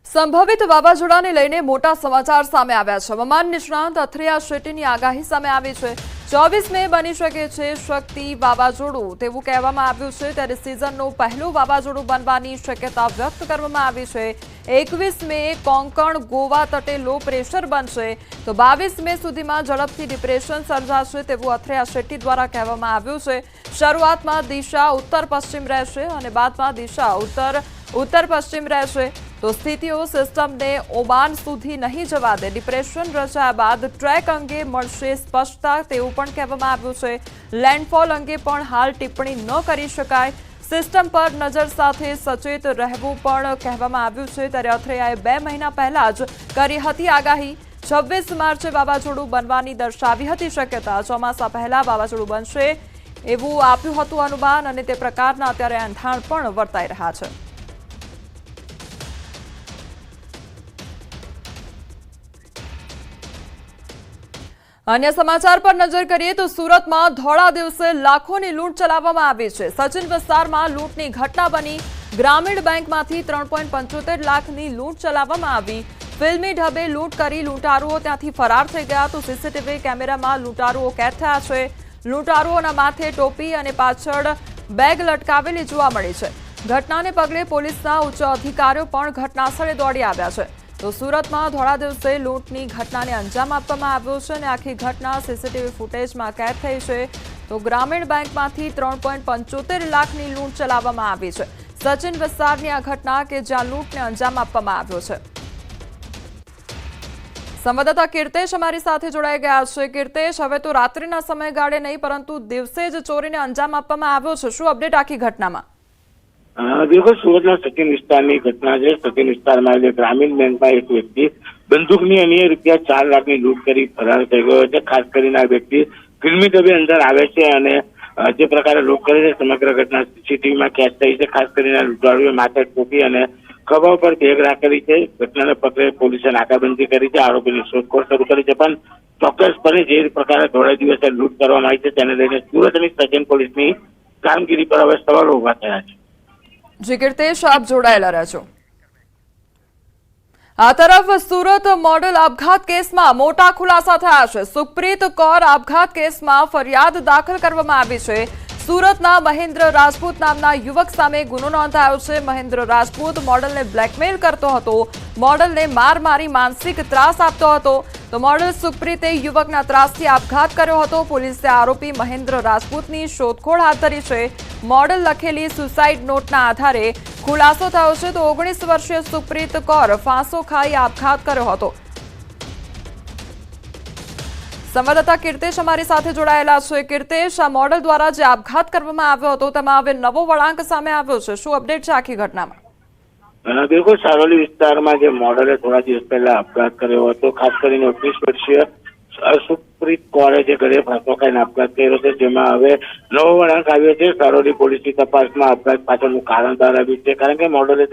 સંભવિત વાવાઝોડાને લઈને મોટા સમાચાર સામે આવ્યા છે। હવામાન નિષ્ણાંત અથરિયા શેટ્ટીની આગાહી સામે આવી છે। 24 મે બની શકે છે શક્તિ વાવાઝોડું તેવું કહેવામાં આવ્યું છે। ત્યારે સિઝનનું પહેલું વાવાઝોડું બનવાની શક્યતા વ્યક્ત કરવામાં આવી છે। 21 મે કોંકણ ગોવા તટે લો પ્રેશર બનશે તો 22 મે સુધીમાં ઝડપથી ડિપ્રેશન સર્જાશે તેવું અથરિયા શેટ્ટી દ્વારા કહેવામાં આવ્યું છે। શરૂઆતમાં દિશા ઉત્તર પશ્ચિમ રહેશે અને બાદમાં દિશા ઉત્તર પશ્ચિમ રહેશે તો સ્થિતિઓ સિસ્ટમને ઓમાન સુધી નહીં જવા દે। ડિપ્રેશન રચાયા બાદ ટ્રેક અંગે મળશે સ્પષ્ટતા તેવું પણ કહેવામાં આવ્યું છે। લેન્ડફોલ અંગે પણ હાલ ટિપ્પણી ન કરી શકાય। સિસ્ટમ પર નજર સાથે સચેત રહેવું પણ કહેવામાં આવ્યું છે। ત્યારે અથરિયાએ 2 મહિના પહેલા જ કરી હતી આગાહી। 26 માર્ચે વાવાઝોડું બનવાની દર્શાવી હતી શક્યતા। ચોમાસા પહેલા વાવાઝોડું બનશે એવું આપ્યું હતું અનુમાન અને તે પ્રકારના અત્યારે એંધાણ પણ વર્તાઈ રહ્યા છે। अन्य समाचार पर नजर करिए तो सूरत में धोळा दिवसे लाखों लूंट चलाववामां आवी छे। सचिन विस्तार में लूंटनी घटना बनी। ग्रामीण बैंक में 3.75 लाखनी लूंट चलाववामां आवी। फिल्मी ढबे लूंट करी लूंटारुओ त्यांथी फरार थई गया तो सीसीटीवी कैमरा में लूंटारुओ कैद थया छे। लूंटारुओना माथे टोपी अने पाछळ बेग लटकावेली जोवा मळी छे। घटनाने पगले पोलीसना उच्च अधिकारीओ पण घटनास्थळे दौड़ी आव्या छे। तो सूरत में धोळा दिवसे लूंटनी घटना ने अंजाम आपवामां आव्यो छे अने आखी घटना सीसीटीवी फूटेज में कैद थई छे। तो ग्रामीण बैंक में 3.75 लाखनी लूंट चलाववामां आवी छे। सचिन विस्तारनी आ घटना के ज्यां लूंटने अंजाम आपवामां आव्यो छे। संवाददाता कीर्तेश अमारी साथे जोड़ाई गया छे। कीर्तेश, हवे तो रात्रिना समयगाळे नहीं परंतु दिवसे ज चोरीने अंजाम आपवामां आव्यो छे, शुं अपडेट आखी घटनामां? देखो सूरत सचिन विस्तार की घटना है। सचिन विस्तार में ग्रामीण बैंक में एक व्यक्ति बंदूक रुपया 4 लाख की लूट कर फरार थई गयो छे। खास करीने आ व्यक्ति फिल्मी ढबे अंदर आवे छे अने जे प्रकारे लूट करे छे समग्र घटना सीसीटीवी में कैद थई छे। खास करीने लूंटारुओए माथे टोपी अने खभा पर बेग राखेली छे। घटनाने पगले पोलीसे नाकाबंदी करी छे। आरोपीनी शोधखोळ शरू करी छे पण ચોક્કસપણે જે પ્રકારે ધોળા દિવસે લૂંટ કરવામાં આવી છે તેને લઈને સુરતની સચિન પોલીસની કામગીરી પર હવે સવાલો ઉભા થયા છે। जी कीर्तेश, आप जोड़ाયેલા રહેજો। आ तरफ सूरत मॉडल अपघात केस में मोटा खुलासा थया छे। सुप्रीत कौर अपघात केस में फरियाद दाखल करवामां आवी छे। सूरतना महेन्द्र राजपूत नामना युवक सामे गुनो नोंधायो छे। महेन्द्र राजपूत मॉडल ने ब्लेकमेल करतो हतो। मॉडल ने मार मारी मानसिक त्रास आपतो हतो। तो मॉडल सुप्रीते युवकना त्रासथी अपघात कर्यो हतो। पोलीसे आरोपी महेन्द्र राजपूतनी शोधखोळ हाथ धरी छे। मॉडल लखेली सुसाइड नोटना आधारे खुलासो थयो छे। तो 19 वर्षीय सुप्रीत कौर फांसो खाई अपघात कर्यो हतो। संवाददाता कीर्तेश अमारी साथे जोड़ाયેલા છે। कीर्तेश, आ मॉडल द्वारा जे अपघात करवामां આવ્યો હતો તેમાં હવે નવો વળાંક સામે આવ્યો છે, શું અપડેટ છે આખી ઘટનામાં? बिल्कुल सारोली विस्तार में जो मॉडल थोड़ा दिवस पहला अपघात कर्यो हतो। खास करीने 19 वर्षीय सुप्रीत कौरे जे घरे फांसो खाईने अपघात कर्यो छे जेमां हवे नवो वळांक आव्यो छे। सारोली पोलीसनी तपासमां अपघात पाछळनुं कारण बहार આવ્યું છે कारण के मॉडले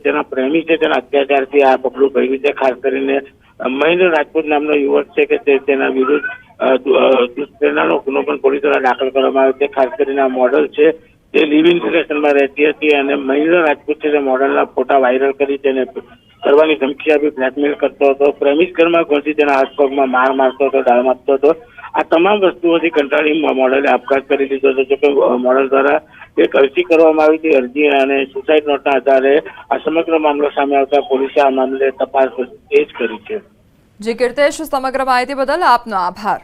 तेना प्रेमी छे तेना अत्याचारथी आ पगલું ભર્યું છે। खास करीने महेन्द्र राजपूत नामનો युवक છે કે તેના વિરુદ્ધ દુષ્પ્રેરણાનો ગુનો પણ પોલીસ દ્વારા દાખલ કરવામાં આવ્યો છે। ખાસ કરીને આ મોડલ છે તે લિવ ઇન રિલેશનમાં રહેતી હતી અને મહેન્દ્ર રાજપૂત છે તે મોડલના ફોટા વાયરલ કરી તેને કરવાની ધમકી આપી બ્લેકમેલ કરતો હતો। પ્રેમિક ઘરમાં ઘૂસી તેના હાથ પગમાં માર મારતો હતો, ડાળ મારતો હતો। આ તમામ વસ્તુઓથી કંટાળી મોડલે આપઘાત કરી દીધો હતો। જોકે મોડલ દ્વારા એક અરજી કરવામાં આવી હતી। અરજી અને સુસાઇડ નોટના આધારે આ સમગ્ર મામલો સામે આવતા પોલીસે આ મામલે તપાસ તેજ કરી છે। जी कीर्तेश, समग्र माहिती बदल आपनो आभार।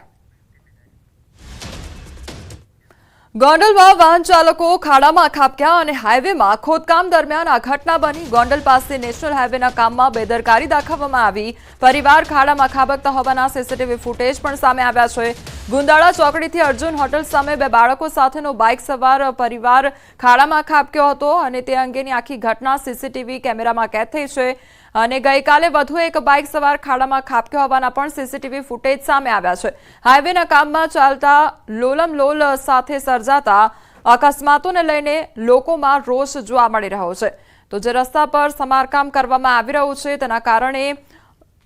गोंडल में वाहन चालको खाड़ा में खाबक्या और हाईवे में खोदकाम दरमियान आ घटना बनी। गोंडल पास नेशनल हाईवे काम में बेदरकारी दाखववामां आवी। परिवार खाड़ा में खाबकता होवाना सीसीटीवी फूटेज पण सामे आव्या छे। गुंदाळा चौकड़ी थी अर्जुन होटल सामे 2 बाळको साथेनो बाइक सवार परिवार खाड़ा में खाबक्यो हतो अने ते अंगेनी आखी घटना सीसीटीवी कैमरामां कैद थई छे। અને ગઈકાલે વધુ એક બાઇક સવાર ખાડામાં ખાબક્યો હોવાના પણ સીસીટીવી ફૂટેજ સામે આવ્યા છે। હાઈવેના કામમાં ચાલતા લોલમલોલ સાથે સર્જાતા અકસ્માતોને લઈને લોકોમાં રોષ જોવા મળી રહ્યો છે। તો જે રસ્તા પર સમારકામ કરવામાં આવી રહ્યું છે તેના કારણે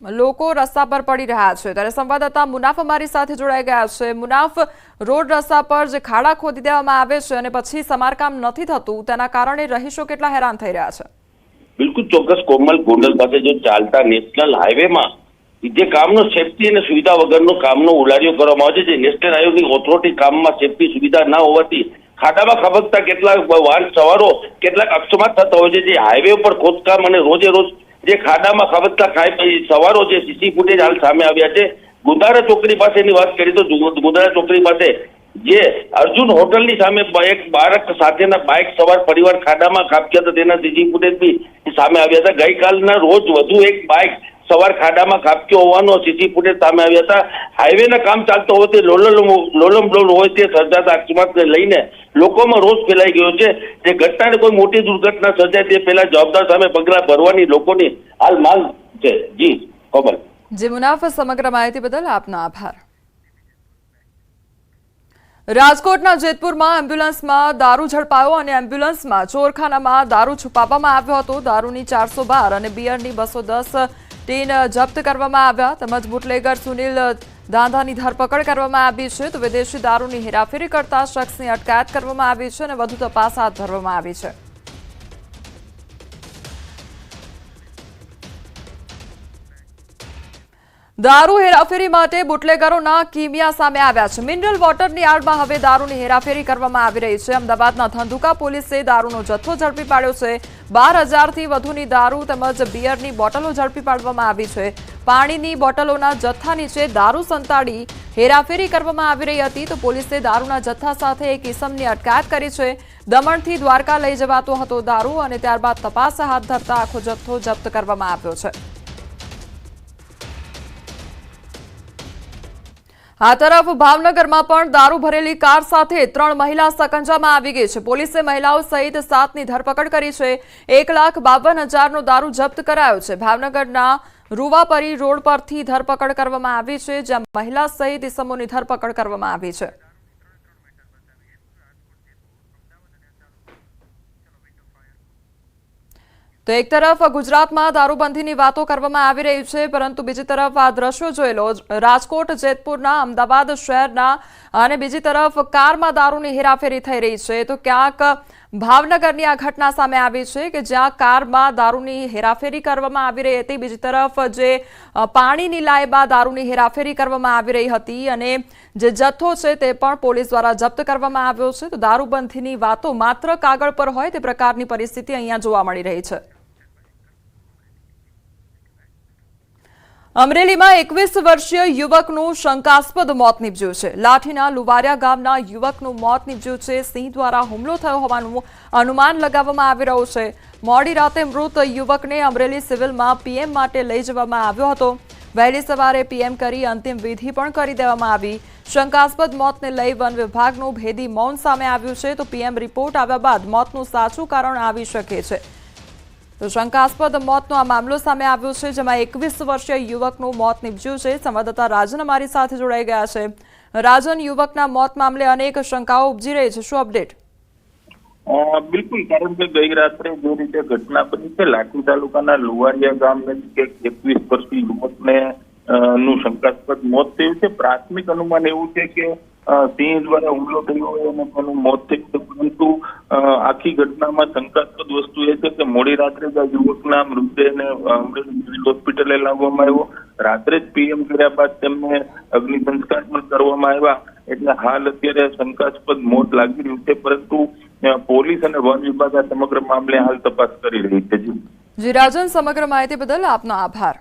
લોકો રસ્તા પર પડી રહ્યા છે। ત્યારે સંવાદદાતા મુનાફ અમારી સાથે જોડાઈ ગયા છે। મુનાફ, રોડ રસ્તા પર જે ખાડા ખોદી દેવામાં આવે છે અને પછી સમારકામ નથી થતું તેના કારણે રહીશો કેટલા હેરાન થઈ રહ્યા છે? બિલકુલ ચોક્કસ કોમલ ગોંડલ પાસે જો ચાલતા નેશનલ હાઈવેમાં જે કામનો સેફટી અને સુવિધા વગરનો કામનો ઉલારીઓ કરવામાં આવે છે, જે નેશનલ હાઈવેની ઓથોરિટી કામમાં સેફટી સુવિધા ના હોવાથી ખાડામાં ખાબકતા કેટલાક વાહન સવારો કેટલાક અકસ્માત થતા હોય છે. જે હાઈવે ઉપર ખોદકામ અને રોજે રોજ જે ખાડામાં ખાબકતા સવારો જે સીસી ફૂટેજ હાલ સામે આવ્યા છે. ગુંદારા ચોકડી પાસેની વાત કરીએ તો ગુંદારા ચોકડી પાસે જે અર્જુન હોટલની સામે એક બાળક સાથેના બાઇક સવાર પરિવાર ખાડામાં ખાબક્યા હતા, તેના સીસી ફૂટેજ બી સામે આવ્યા હતા. ગઈકાલના રોજ વધુ એક બાઇક સવાર ખાડામાં ખાબક્યો હોવાનો સીસી ફૂટેજ સામે આવ્યા હતા. હાઈવેના કામ ચાલતો હોવાથી લોલમ લોલ હોય તે સર્જાતા અકસ્માતને લઈને લોકોમાં રોષ ફેલાઈ ગયો છે. જે ઘટનાને કોઈ મોટી દુર્ઘટના સર્જાય તે પહેલા જવાબદાર સામે પગલાં ભરવાની લોકોની હાલ માંગ છે. જી ખબર જી મુનાફ, સમગ્ર માહિતી બદલ આપનો આભાર. રાજકોટના જેતપુરમાં એમ્બ્યુલન્સમાં દારૂ ઝડપાયો અને એમ્બ્યુલન્સમાં ચોરખાનામાં દારૂ છુપાવવામાં આવ્યો હતો. દારૂની 412 અને બિયરની 210 ટીન જપ્ત કરવામાં આવ્યા તેમજ બુટલેગર સુનિલ દાંધાની ધરપકડ કરવામાં આવી છે. તો વિદેશી દારૂની હેરાફેરી કરતા શખ્સની અટકાયત કરવામાં આવી છે અને વધુ તપાસ હાથ ધરવામાં આવી છે. દારૂ હેરાફેરી માટે બુટલેગરોના કિમિયા સામે આવ્યા છે. મિનરલ વોટરની આડમાં હવે દારૂની હેરાફેરી કરવામાં આવી રહી છે. અમદાવાદના ધંધુકા પોલીસે દારૂનો જથ્થો ઝડપી પાડ્યો છે. 12,000થી વધુની દારૂ તેમજ બિયરની બોટલો ઝડપી પાડવામાં આવી છે. પાણીની બોટલોના જથ્થા નીચે દારૂ સંતાડી હેરાફેરી કરવામાં આવી રહી હતી. તો પોલીસે દારૂના જથ્થા સાથે એક ઇસમની અટકાયત કરી છે. દમણથી દ્વારકા લઈ જવાતો હતો દારૂ અને ત્યારબાદ તપાસ હાથ ધરતા આખો જથ્થો જપ્ત કરવામાં આવ્યો છે. આ તરફ ભાવનગરમાં પણ દારૂ ભરેલી કાર સાથે 3 મહિલા સકંજામાં આવી ગઈ છે. પોલીસે મહિલાઓ સહિત 7ની ધરપકડ કરી છે. 1,52,000નો દારૂ જપ્ત કરાયો છે. ભાવનગરના રૂવાપરી રોડ પરથી ધરપકડ કરવામાં આવી છે, જ્યાં મહિલા સહિત ઇસમોની ધરપકડ કરવામાં આવી છે. તો એક તરફ ગુજરાતમાં દારૂબંધીની વાતો કરવામાં આવી રહી છે, પરંતુ બીજી તરફ આ દ્રશ્યો જોઈ લો. રાજકોટ, જેતપુરના, અમદાવાદ શહેરના અને બીજી તરફ કારમાં દારૂની હેરાફેરી થઈ રહી છે. તો ક્યાંક ભાવનગરની આ ઘટના સામે આવી છે કે જ્યાં કારમાં દારૂની હેરાફેરી કરવામાં આવી રહી હતી. બીજી તરફ જે પાણીની લાઈમાં દારૂની હેરાફેરી કરવામાં આવી રહી હતી અને જે જથ્થો છે તે પણ પોલીસ દ્વારા જપ્ત કરવામાં આવ્યો છે. તો દારૂબંધીની વાતો માત્ર કાગળ પર હોય તે પ્રકારની પરિસ્થિતિ અહીંયા જોવા મળી રહી છે. અમરેલીમાં 21 વર્ષીય યુવકનું શંકાસ્પદ મોત નીપજ્યું છે. લાઠીના લુવારિયા ગામના યુવકનું મોત નીપજ્યું છે. સિંહ દ્વારા હુમલો થયો હોવાનું અનુમાન લગાવવામાં આવી રહ્યું છે. મોડી રાતે મૃત યુવકને અમરેલી સિવિલમાં પીએમ માટે લઈ જવામાં આવ્યો હતો. વહેલી સવારે પીએમ કરી અંતિમ વિધિ પણ કરી દેવામાં આવી. શંકાસ્પદ મોતને લઈ વન વિભાગનું ભેદી મૌન સામે આવ્યું છે. તો પીએમ રિપોર્ટ આવ્યા બાદ મોતનું સાચું કારણ આવી શકે છે. તો શંકાસ્પદ મોતનો આ મામલો સામે આવ્યો છે, જેમાં 21 વર્ષીય યુવકનું મોત નીપજ્યું છે. સંવાદદાતા રાજન અમારી સાથે જોડાઈ ગયા છે. રાજન, યુવકના મોત મામલે અનેક શંકાઓ ઉપજી રહી છે, શું અપડેટ? બિલકુલ, કારણ કે ગઈ રાત્રે જે રીતે ઘટના બની છે, લાઠી તાલુકાના લુવારિયા ગામ નજીક 21 વર્ષીય યુવકને નું શંકાસ્પદ મોત થયું છે. પ્રાથમિક અનુમાન એવું છે કે સિંહ દ્વારા હુમલો થયો હોય અને તેનું મોત થયું છે, પરંતુ આખી ઘટનામાં શંકાસ્પદ વસ્તુ એ છે કે મોડી રાત્રે જ યુવકના મૃતદેહને અમરેલી હોસ્પિટલે લાવવામાં આવ્યો. રાત્રે જ પીએમ કર્યા બાદ તેમને અગ્નિ સંસ્કાર પણ કરવામાં આવ્યા. એટલે હાલ અત્યારે શંકાસ્પદ મોત લાગી રહ્યું છે, પરંતુ પોલીસ અને વન વિભાગ આ સમગ્ર મામલે હાલ તપાસ કરી રહી છે. જી રાજન, સમગ્ર માહિતી બદલ આપનો આભાર.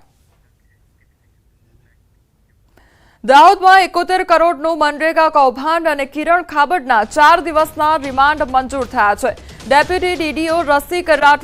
દાહોદમાં 71 કરોડનું મનરેગા કૌભાંડ અને કિરણ ખાબડના 4 દિવસના રિમાન્ડ મંજૂર થયા છે. ડેપ્યુટી ડીડીઓ રસિક રાઠોડ